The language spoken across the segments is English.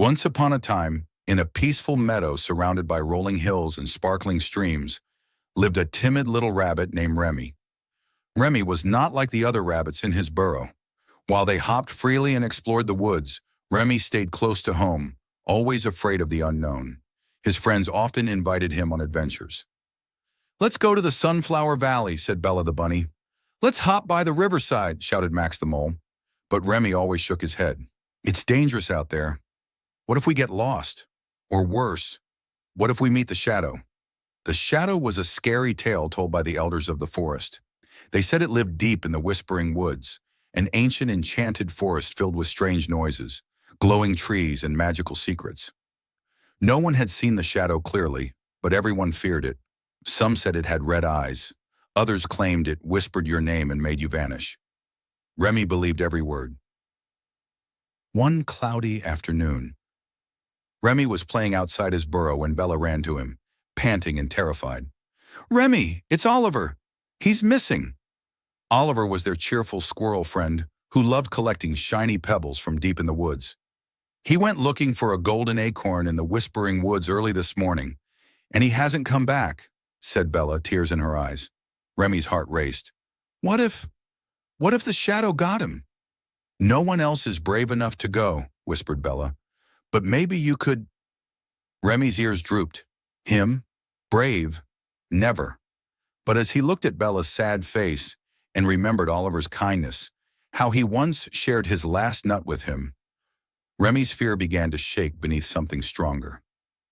Once upon a time, in a peaceful meadow surrounded by rolling hills and sparkling streams, lived a timid little rabbit named Remy. Remy was not like the other rabbits in his burrow. While they hopped freely and explored the woods, Remy stayed close to home, always afraid of the unknown. His friends often invited him on adventures. "Let's go to the Sunflower Valley," said Bella the bunny. "Let's hop by the riverside," shouted Max the mole. But Remy always shook his head. "It's dangerous out there. What if we get lost? Or worse, what if we meet the shadow?" The shadow was a scary tale told by the elders of the forest. They said it lived deep in the whispering woods, an ancient enchanted forest filled with strange noises, glowing trees, and magical secrets. No one had seen the shadow clearly, but everyone feared it. Some said it had red eyes. Others claimed it whispered your name and made you vanish. Remy believed every word. One cloudy afternoon, Remy was playing outside his burrow when Bella ran to him, panting and terrified. "Remy, it's Oliver. He's missing." Oliver was their cheerful squirrel friend who loved collecting shiny pebbles from deep in the woods. "He went looking for a golden acorn in the whispering woods early this morning, and he hasn't come back," said Bella, tears in her eyes. Remy's heart raced. What if the shadow got him?" "No one else is brave enough to go," whispered Bella. "But maybe you could—" Remy's ears drooped. Him? Brave? Never. But as he looked at Bella's sad face and remembered Oliver's kindness, how he once shared his last nut with him, Remy's fear began to shake beneath something stronger.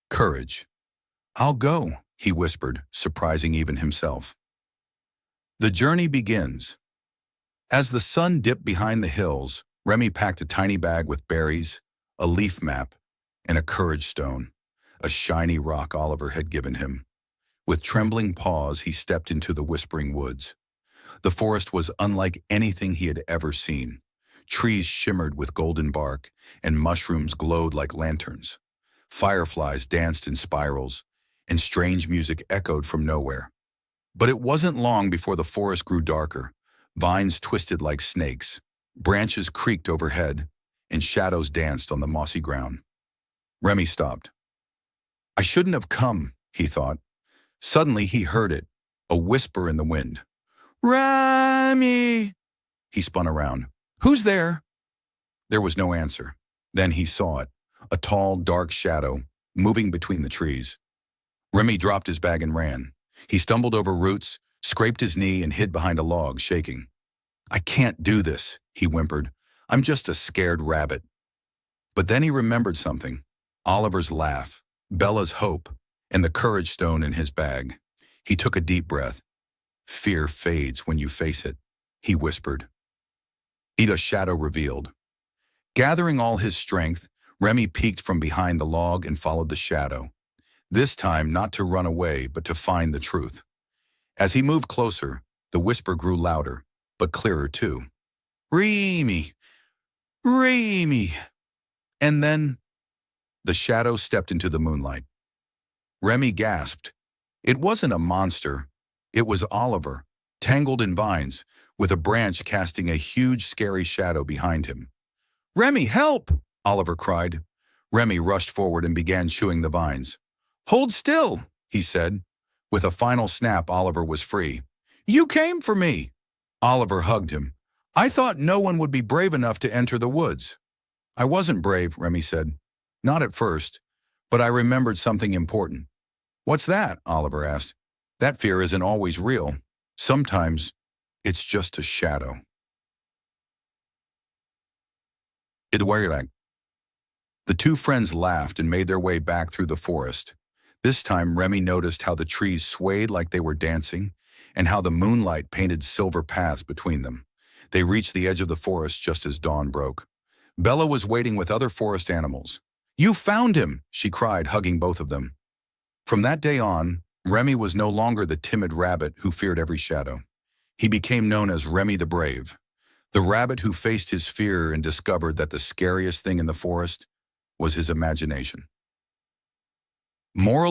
Courage. "I'll go," he whispered, surprising even himself. The journey begins. As the sun dipped behind the hills, Remy packed a tiny bag with berries, a leaf map, and a courage stone, a shiny rock Oliver had given him. With trembling paws, he stepped into the whispering woods. The forest was unlike anything he had ever seen. Trees shimmered with golden bark, and mushrooms glowed like lanterns. Fireflies danced in spirals, and strange music echoed from nowhere. But it wasn't long before the forest grew darker. Vines twisted like snakes, branches creaked overhead, and shadows danced on the mossy ground. Remy stopped. "I shouldn't have come," he thought. Suddenly he heard it, a whisper in the wind. "Remy!" He spun around. "Who's there?" There was no answer. Then he saw it, a tall, dark shadow, moving between the trees. Remy dropped his bag and ran. He stumbled over roots, scraped his knee, and hid behind a log, shaking. "I can't do this," he whimpered. "I'm just a scared rabbit." But then he remembered something. Oliver's laugh, Bella's hope, and the courage stone in his bag. He took a deep breath. "Fear fades when you face it," he whispered. A shadow revealed. Gathering all his strength, Remy peeked from behind the log and followed the shadow. This time not to run away, but to find the truth. As he moved closer, the whisper grew louder, but clearer too. "Remy! Remy!" And then the shadow stepped into the moonlight. Remy gasped. It wasn't a monster. It was Oliver, tangled in vines, with a branch casting a huge, scary shadow behind him. "Remy, help!" Oliver cried. Remy rushed forward and began chewing the vines. "Hold still," he said. With a final snap, Oliver was free. "You came for me!" Oliver hugged him. "I thought no one would be brave enough to enter the woods." "I wasn't brave," Remy said. "Not at first, but I remembered something important." "What's that?" Oliver asked. "That fear isn't always real. Sometimes it's just a shadow." The two friends laughed and made their way back through the forest. This time Remy noticed how the trees swayed like they were dancing, and how the moonlight painted silver paths between them. They reached the edge of the forest just as dawn broke. Bella was waiting with other forest animals. "You found him!" she cried, hugging both of them. From that day on, Remy was no longer the timid rabbit who feared every shadow. He became known as Remy the Brave, the rabbit who faced his fear and discovered that the scariest thing in the forest was his imagination. Moral